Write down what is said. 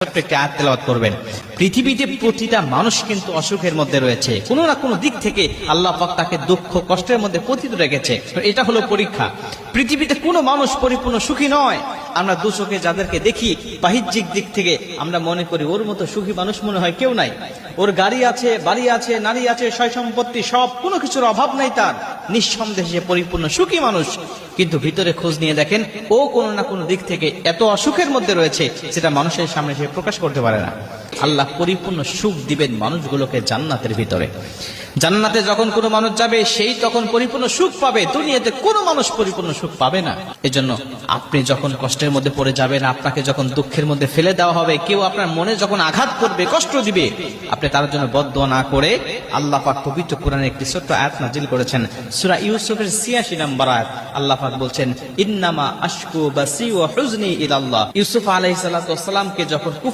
ছোট্ট একটি আয়াত তেলাওয়াত করবেন। পৃথিবীতে প্রতিটা মানুষ কিন্তু অসুখের মধ্যে রয়েছে, কোনো না কোনো দিক থেকে আল্লাহ পাক তাকে দুঃখ কষ্টের মধ্যে পতিত রেখেছে। তো এটা হলো পরীক্ষা। পৃথিবীতে কোনো মানুষ পরিপূর্ণ সুখী নয়। আমরা দু চোখে যাদেরকে দেখি বাহ্যিক দিক থেকে আমরা মনে করি ওর মতো সুখী মানুষ মনে হয় কেউ নাই। ওর গাড়ি আছে, বাড়ি আছে, নারী আছে, সয় সম্পত্তি, সব কোনো কিছুর অভাব নাই তার, নিঃসন্দেহে পরিপূর্ণ সুখী মানুষ। কিন্তু ভিতরে খোঁজ নিয়ে দেখেন ও কোনো না কোনো দিক থেকে এত অসুখের মধ্যে রয়েছে যেটা মানুষের সামনে সে প্রকাশ করতে পারে না। আল্লাহ পরিপূর্ণ সুখ দিবেন মানুষগুলোকে জান্নাতের ভিতরে। জান্নাতে যখন কোনো মানুষ যাবে সেই তখন পরিপূর্ণ সুখ পাবে, দুনিয়াতে কোনো মানুষ পরিপূর্ণ সুখ পাবে না। এজন্য আপনি যখন কষ্টের মধ্যে পড়ে যাবেন, আপনাকে যখন দুঃখের মধ্যে ফেলে দেওয়া হবে, কেউ আপনার মনে যখন আঘাত করবে, কষ্ট দিবে, আপনি তার জন্য বদদোয়া না করে আল্লাহ পাক পবিত্র কোরআনে একটি ছোট্ট আয়াত নাজিল করেছেন, সূরা ইউসুফের ৮৬ নম্বর আয়াত। আল্লাহ পাক বলছেন, ইন্নামা আশকু বাসি ওয়া হুজনি ইলাল্লাহ। ইউসুফ আলাইহিস সালাতু ওয়াস সালামকে যখন